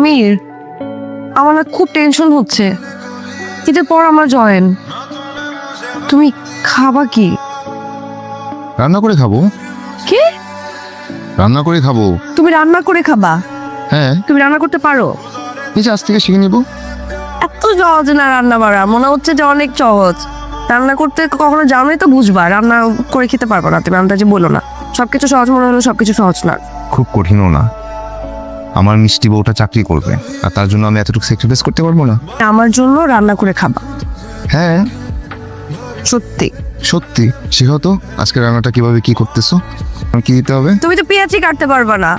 আমির, আমার না খুব টেনশন হচ্ছে। ঈদের পর আমরা জয়েন, তুমি খাবা কি? রান্না করে খাবো। কি? রান্না করে খাবো। তুমি রান্না করে খাবা? হ্যাঁ, তুমি রান্না করতে পারো? এই যে আজ থেকে শিখে নিবো। এত সহজ না রান্না বাড়া, মনে হচ্ছে যে অনেক সহজ। রান্না করতে কখনো জানোই তো বুঝবা, রান্না করে খেতে পারবো না তুমি, আন্দাজে বলো না। সবকিছু সহজ মনে হলো সবকিছু সহজ না। খুব কঠিনও না। আমার মিষ্টি বউটা চাকরি করবে, আর তার জন্য আমি এতটুকু স্যাক্রিফাইস করতে পারবো না। আমার জন্য রান্না করে খাবা? হ্যাঁ সত্যি? সত্যি। শেখাও তো আজকে রান্নাটা কিভাবে কি করতেছো, আমার কি দিতে হবে? তুমি তো পেঁয়াজই কাটতে পারবা না।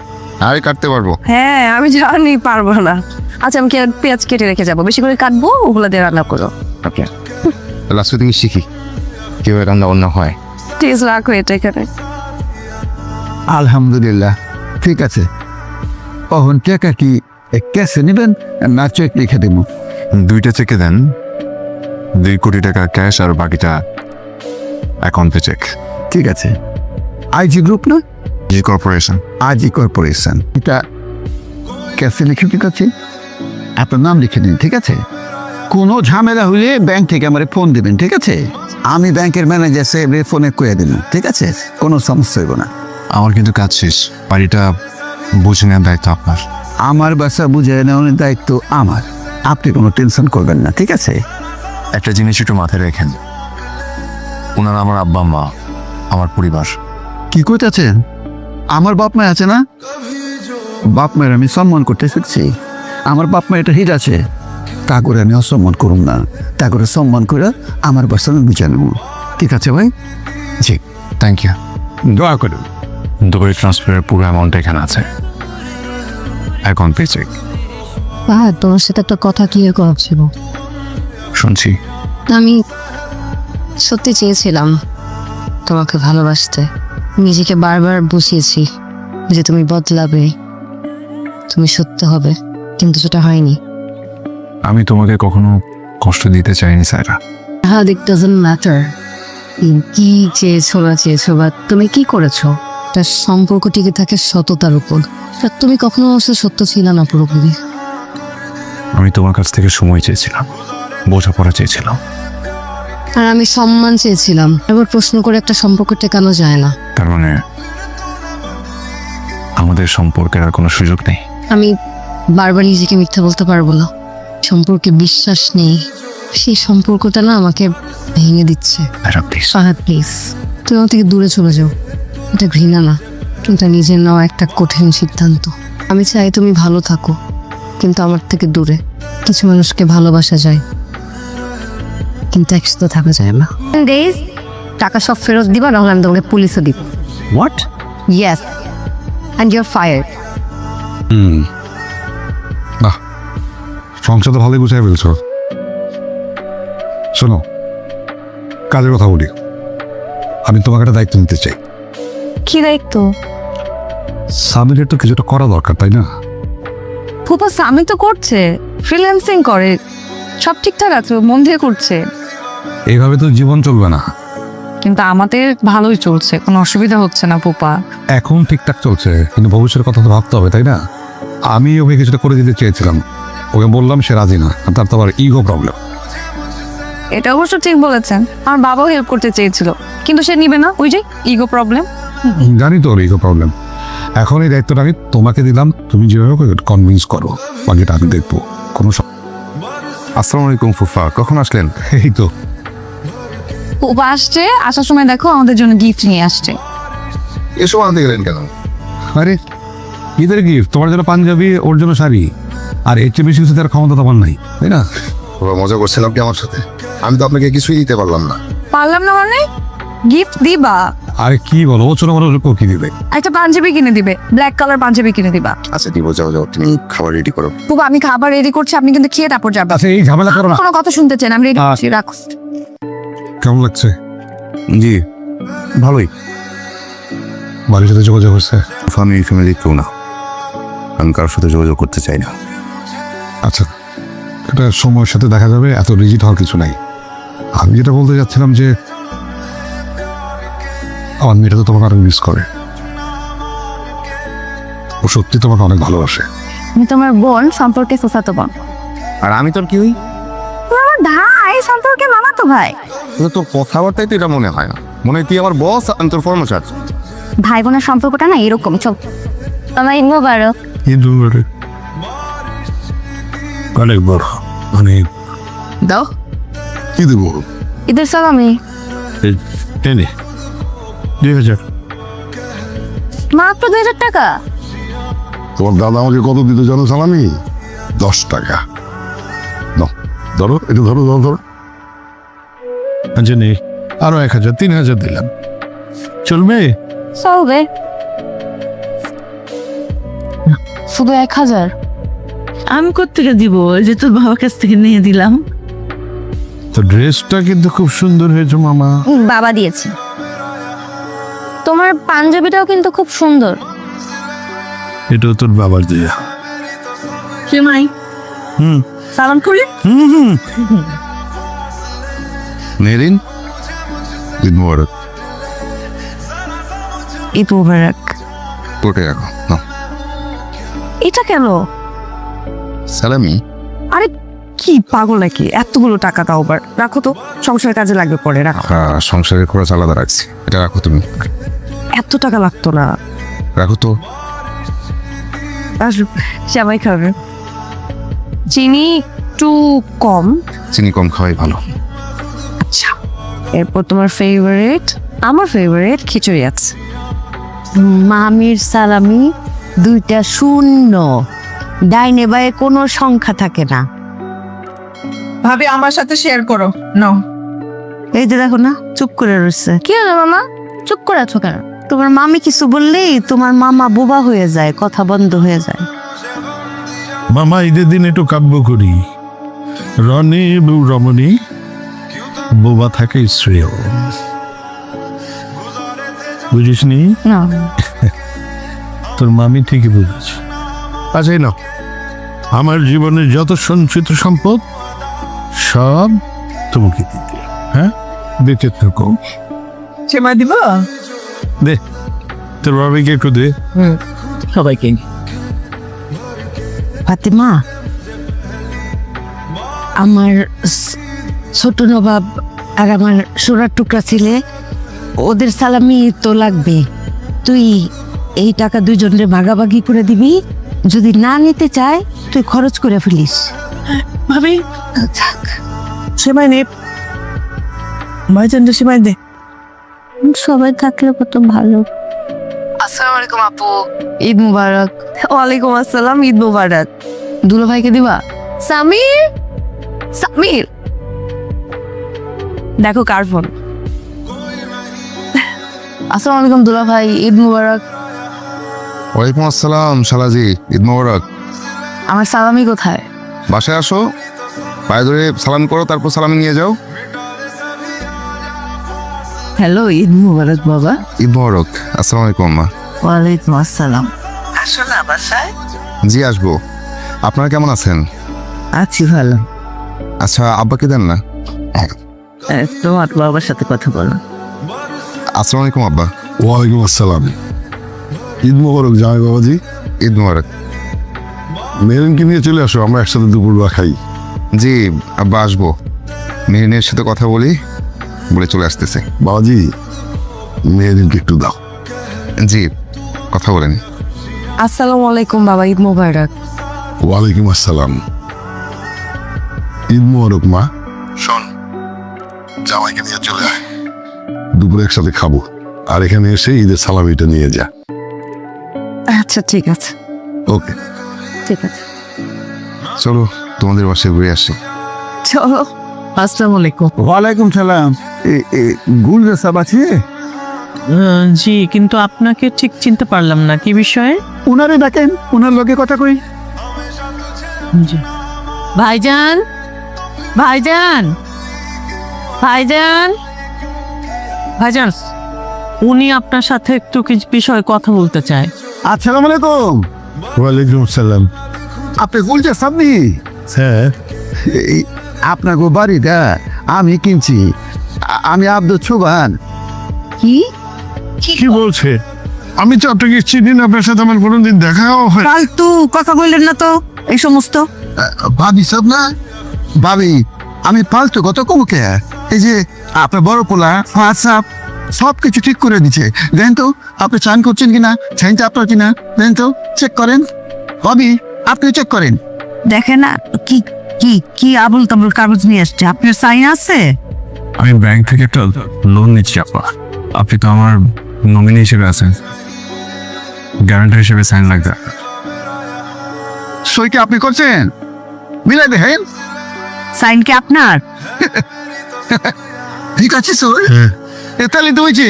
আরে কাটতে পারবো। হ্যাঁ আমি জানি পারবো না। আচ্ছা আমি পেঁয়াজ কেটে রেখে যাবো, বেশি করে কাটবো, ওগুলো দিয়ে রান্না করো। ওকে, তাহলে আজকে তুমি শিখি কিভাবে রান্না বান্না হয়। টেস্ট রাখো এটা এখানে। আলহামদুলিল্লাহ, ঠিক আছে। কখন টাকা কি ক্যাশে নেবেন না চেক লিখে দেবো? 2টা চেকে দেন, 2 কোটি টাকা ক্যাশ আর বাকিটা অ্যাকাউন্টে চেক। ঠিক আছে। আইজি গ্রুপ না? জি কর্পোরেশন। আইজি কর্পোরেশন, এটা ক্যাশে লিখে ঠিক আছে, আপনার নাম লিখে দিন। ঠিক আছে, কোনো ঝামেলা হলে ব্যাংক থেকে আমার ফোন দেবেন। ঠিক আছে, আমি ব্যাংকের ম্যানেজার সাহেবের ফোনে কয়ে দিন। ঠিক আছে, কোনো সমস্যা হইব না। আমার কিন্তু কাজ শেষ, বাড়িটা বুঝে নেওয়ার দায়িত্ব আপনার। আমার বাসা বুঝে নেওয়ার দায়িত্ব আমার, আপনি কোনো টেনশন করবেন না। ঠিক আছে, একটা জিনিস একটু মাথায় রাখেন, ওনারা আমার আব্বা মা, আমার পরিবার। কি কইতেছেন? আমার বাপ মা আছে না? বাপ মায়ের আমি সম্মান করতে শিখছি। আমার বাপ মা এটা হিট আছে, তা করে আমি অসম্মান করুন না, তা করে সম্মান করে আমার বাসা আমি বুঝে নেব। ঠিক আছে ভাই? জি, থ্যাংক ইউ। দোয়া করুন। দুবাই ট্রান্সফারের পুরো অ্যামাউন্ট এখানে আছে, অ্যাকাউন্ট পে চেক। তোমার সাথে একটা কথা ক্লিয়ার করা ছিল। শুনছি। আমি সত্যি চেয়েছিলাম তোমাকে ভালোবাসতে, নিজেকে বারবার বুঝিয়েছি যে তুমি বদলাবে, তুমি সত্য হবে, কিন্তু সেটা হয়নি। আমি তোমাকে কখনো কষ্ট দিতে চাইনি সাইরা। ইট ডাজন্ট ম্যাটার কি চেয়েছো না চেয়েছো, বা তুমি কি করেছো, তার সম্পর্ক টিকে থাকে সততার উপর। তা তুমি কখনো অবশ্য সত্য ছিল না পুরোপুরি। আমি তোমার কাছ থেকে সময় চেয়েছিলাম, বোঝাপড়া চেয়েছিলাম, আর আমি সম্মান চেয়েছিলাম। এবার প্রশ্ন করে একটা সম্পর্ক টেকানো যায় না। তার মানে আমাদের সম্পর্কের আর কোনো সুযোগ নেই। আমি বারবার নিজেকে মিথ্যা বলতে পারবো না, সম্পর্কে বিশ্বাস নেই। সেই সম্পর্কটা না আমাকে ভেঙে দিচ্ছে। প্লিজ। ফাহাদ প্লিজ, তুমি আমার থেকে দূরে চলে যাও। এটা ঘৃণা না, কিন্তু নিজের নেওয়া একটা কঠিন সিদ্ধান্ত। আমি চাই তুমি ভালো থাকো, কিন্তু আমার থেকে দূরে। কিছু মানুষকে ভালোবাসা যায়, কিন্তু একসাথে থাকা যায় না। ডেজ টাকা সব ফেরত দিবা, নাহলে আমি তোমাকে পুলিশে দিব। What? Yes, and your fire. বাহ, সংসার তো ভালোই গুছাই ফেলছো। শোনো, কাজের কথা বলি। আমি তোমাকে একটা দায়িত্ব নিতে চাই। কি দায়িত্ব? সামিরের তো কিছুটা করা দরকার, তাই না? ফুপা স্বামী তো করছে, ফ্রিল্যান্সিং করে, সব ঠিকঠাক আছে, মন দিয়ে করছে। এইভাবে তো জীবন চলবে না। কিন্তু আমাদের ভালোই চলছে, কোনো অসুবিধা হচ্ছে না ফুপা। এখন ঠিকঠাক চলছে, কিন্তু ভবিষ্যতের কথা তো ভাবতে হবে, তাই না? আমি ওকে কিছুটা করে দিতে চেয়েছিলাম, ওকে বললাম, সে রাজি না। আর তার তো আবার ইগো প্রবলেম। এটা অবশ্য ঠিক বলেছেন, আমার বাবাও হেল্প করতে চেয়েছিল, কিন্তু সে নিবে না, ওই যে ইগো প্রবলেম। জানি তো ওর ইগো প্রবলেম। এখন এই দায়িত্বটা আমি তোমাকে দিলাম, তুমি যেভাবে কনভিন্স করো, বাকিটা আমি দেখবো। কোনো আসসালামু আলাইকুম ফুফা, কখন আসলেন? এই তো ফুপা আসছে, আসার সময় দেখো আমাদের জন্য গিফট নিয়ে আসছে। এসব আনতে গেলেন কেন? আরে ঈদের গিফট, তোমার জন্য পাঞ্জাবি, ওর জন্য শাড়ি, আর এর চেয়ে বেশি কিছু তার ক্ষমতা তোমার নাই, তাই না? ওরা মজা করছেন আপনি আমার সাথে? আমি তো আপনাকে কিছুই দিতে পারলাম না। পারলাম না মানে? গিফট দিবা? আরে কি বলো, ও ছোট বড় কি দিবে? একটা পাঞ্জাবি কিনে দিবে, ব্ল্যাক কালার পাঞ্জাবি কিনে দিবা। আচ্ছা দিব, যাও যাও, তুমি খাবার রেডি করো। ফুপা আমি খাবার রেডি করছি, আপনি কিন্তু খেয়ে তারপর যাবেন। আচ্ছা এই ঝামেলা করো না। কোনো কথা শুনতে চান? আমি রেডি করছি, রাখো। কেমন লাগছে? জি ভালোই। বাড়ির সাথে যোগাযোগ হচ্ছে? ফুফা আমি এই ফ্যামিলির কেউ না, আমি কারোর সাথে যোগাযোগ করতে চাই না। আচ্ছা, এটা সময়ের সাথে দেখা যাবে, এত রিজিট হওয়ার কিছু নাই। আমি যেটা বলতে যাচ্ছিলাম যে আমার মেয়েটা তো তোমাকে অনেক মিস করে, ও সত্যি তোমাকে অনেক ভালোবাসে। আমি তোমার বোন সম্পর্কে ফুফাতো বোন। আর আমি তোর কি হই? আমার ভাই সম্পর্কে মামাতো ভাই। কিন্তু তোর কথাবার্তায় তো এটা মনে হয় না, মনে হয় তুই আমার বস, আমি তোর কর্মচারী। ভাই বোনের সম্পর্কটা না এরকম। চল তোমার ঈদ মোবারক। কিন্তু অনেক বড়, অনেক দাও কি দেবো? ঈদের সালামি। টেনে 2000। মাত্র 2000 টাকা? তোমার দাদা আমাকে কত দিতে জানো সালামি? 10 টাকা। নাও, ধরো, এটা ধরো ধরো ধরো। আচ্ছা নেই, আরো 1000, 3000 দিলাম, চলবে? চলবে। শুধু 1000? আমি কোত্থেকে দিব? ওই যে তোর বাবার কাছ থেকে নিয়ে দিলাম। তো ড্রেসটা কিন্তু খুব সুন্দর হয়েছে মামা। বাবা দিয়েছে। তোমার পাঞ্জাবিটাও কিন্তু খুব সুন্দর। এটাও তোর বাবার দেয়া। সেমাই হুম সালাম করি। মেরিন, ঈদ মোবারক। ঈদ মোবারক। কোটে রাখো, নাও। এটা কেন? সালামি। আরে কি পাগল নাকি? এতগুলো টাকা তাও আবার। রাখো তো, সংসারের কাজে লাগবে পরে, রাখো। হ্যাঁ, সংসারের খরচ আলাদা রাখছি, এটা রাখো তুমি। এত টাকা লাগতো না। রাখো তো। আসো, সবাই খাবে। চিনি একটু কম। চিনি কম খাওয়াই ভালো। আচ্ছা, এরপর তোমার ফেভারিট, আমার ফেভারিট খিচুড়ি আছে। মামির সালামি 2টা শূন্য, ডাইনে বায়ে কোনো সংখ্যা থাকে না। ভাবি আমার সাথে শেয়ার করো। নাও। এই যে দেখো না, চুপ করে রয়েছে। কি হলো মামা, চুপ করে আছো কেন? তোমার মামি কিছু বললেই তোমার মামা বোবা হয়ে যায়, কথা বন্ধ হয়ে যায়। মামা ঈদের দিন একটু কাব্য করি। রনি রমণী বোবা থাকে শ্রেয়, বুঝিস নি? না তোর মামি ঠিকই বুঝেছে। আচ্ছা না, আমার জীবনের যত সঞ্চিত সম্পদ সব তোমাকে দিতে, হ্যাঁ? বেঁচে থাকো। সেমাই দিব? দে, তোর বাবাকে একটু দে। সবাইকে। ফাতেমা, আমার ছোট নবাব আর আমার সোনার টুকরা ছেলে, ওদের সালামি তো লাগবে। তুই এই টাকা দুইজনের ভাগাভাগি করে দিবি। যদি না নিতে চায় তুই খরচ করে ফেলিস। ভাবি থাক। সেমাই নে, ভাইজানটা সেমাই দে। সবাই থাকলে কত ভালো। আসসালামু আলাইকুম আপু। ঈদ মুবারক। ওয়ালাইকুম আসসালাম, ঈদ মোবারক। দুলো ভাইকে দিবা? সামির, সামির, দেখো কার ফোন। আসসালামু আলাইকুম দুলা ভাই, ঈদ মুবারক। ওয়ালাইকুম আসসালাম শালাজি, ঈদ মোবারক। আমার সালামি কোথায়? বাসায় আসো, পায়ে ধরে সালাম করো, তারপর সালামি নিয়ে যাও। হ্যালো, ঈদ মুবারক বাবা। ঈদ মোবারক। আসসালামু আলাইকুম আম্মা। ওয়ালাইকুম আসসালাম। আসো না বাসায়। জি আসবো। আপনারা কেমন আছেন? আছি ভালো। আচ্ছা, আব্বাকে দেন না। তোমার বাবার সাথে কথা বলো। আসসালামু আলাইকুম আব্বা। ওয়ালাইকুম আসসালাম। ঈদ মোবারক জামাই বাবাজি। ঈদ মোবারক। মেরিনকে নিয়ে চলে আসো, আমরা একসাথে দুপুরবেলা খাই। জি আব্বা, আসবো। মেরিনের সাথে কথা বলি, বলে চলে আসতেছে। বাবাজি, মেরিনকে একটু দাও। জি, কথা বলেন। আসসালামু আলাইকুম বাবা, ঈদ মোবারক। ওয়ালাইকুম আসসালাম। ঈদ মোবারক মা। শোন, জামাইকে নিয়ে চলে আয়, দুপুরে একসাথে খাবো। আর এখানে এসে ঈদের সালামিটা নিয়ে যা। আচ্ছা ঠিক আছে, ওকে। ঠিক আছে, চলো তোমাদের বাসায় ঘুরে আসি। চলো। আসসালামু আলাইকুম। ওয়ালাইকুম সালাম। গুলজা সাহেব আছে? জি, কিন্তু আপনাকে ঠিক চিনতে পারলাম না, কি বিষয়ে? উনারে ডাকেন, উনার লোকে কথা কই। জি। ভাইজান, ভাইজান, ভাইজান, ভাইজান, উনি আপনার সাথে একটু কিছু বিষয়ে কথা বলতে চায়। আসসালামু আলাইকুম। ওয়ালাইকুম আসসালাম। আপনি গুলজা সাহেব নি? হ্যাঁ, এই আপনার বাড়িটা আমি কিনছি। আমি আব্দুল সুবান। কি? কি বলছে? আমি তো আপনাকে চিনি না, আপনার সাথে আমার কোনোদিন দেখাও হয়। ফালতু কথা বললেন না তো এই সমস্ত। ভাবি সব না ভাবি, আমি ফালতু কত কমু কে? এই যে আপনার বড় পোলা হোয়াটসঅ্যাপ সব কিছু ঠিক করে দিচ্ছে। দেন তো আপনি চান করছেন কিনা, চাইনটা আপনার কিনা, দেন তো চেক করেন। ভাবি আপনি চেক করেন। দেখে না কি কি কি আবুল তাবুল কাগজ নিয়ে আসছে, আপনার সাইন আছে? আমি ব্যাংক থেকে একটা লোন নিচ্ছি আপা। আপনি তো আমার নমিনি হিসেবে আছেন, গ্যারান্টার হিসেবে সাইন লাগবে। সই কি আপনি করছেন? মিলাই দেখেন। সাইন কি আপনার? ঠিক আছে সই, তাহলে তো হয়েছে।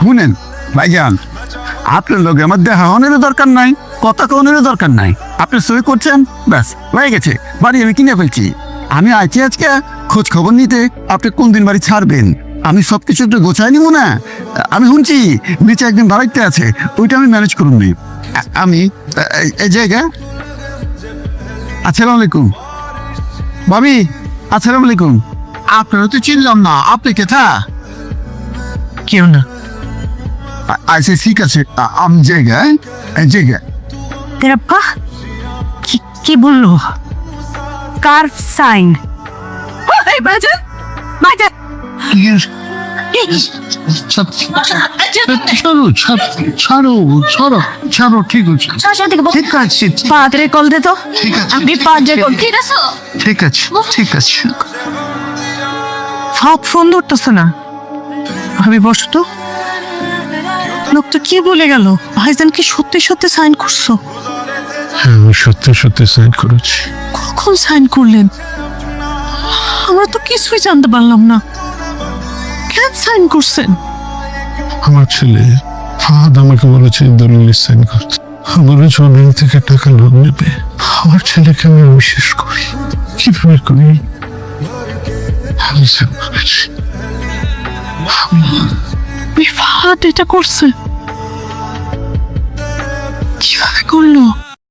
শুনেন ভাইজান, আপনার লোকে আমার দেখা অনেরও দরকার নাই, কথা কনের দরকার নাই। আপনি সই করছেন, ব্যাস হয়ে গেছে। বাড়ি আমি কিনে ফেলছি। আমি আইছি আজকে খোঁজ খবর নিতে আপনি কোন দিন বাড়ি ছাড়বেন। আমি সব কিছু একটু গোছাই নিব না। আমি শুনছি নিচে একদিন বাড়িতে আছে, ওইটা আমি ম্যানেজ করুন নি। আমি এই জায়গা। আসসালামু আলাইকুম ভাবি। আসসালামু আলাইকুম। আপনারা তো চিনলাম না, আপনি কেথা? কেউ না। আচ্ছা ঠিক আছে, আমি জায়গায় জায়গা। তেরাপ্পা কি কি বললো? কার সাইন? বাজান বাজান ছাড়ো ঠিক আছে ঠিক আছে পাত্রে কল দে তো। ঠিক আছে আমি পাঁচে কল। ঠিক আছে ঠিক আছে। সব ফোন ধরতেছে না। ভাবি বসো তো। লোকটা কি বলে গেল? ভাইজান কি সত্যি সত্যি সাইন করছো? হ্যাঁ, আমি সত্যি সত্যি সাইন করেছি। কখন সাইন করলেন? আমরা তো কিছুই জানতে পারলাম না। কেন সাইন করছেন? আমার ছেলে ফাহাদ আমাকে বলেছে দলিল সাইন করতে। আমার জমিন থেকে টাকা লোন নেবে। আমার ছেলেকে আমি বিশ্বাস করি। কিভাবে করি? আমি সাইন করেছি। ফাহাদ এটা করছে? কিভাবে করলো?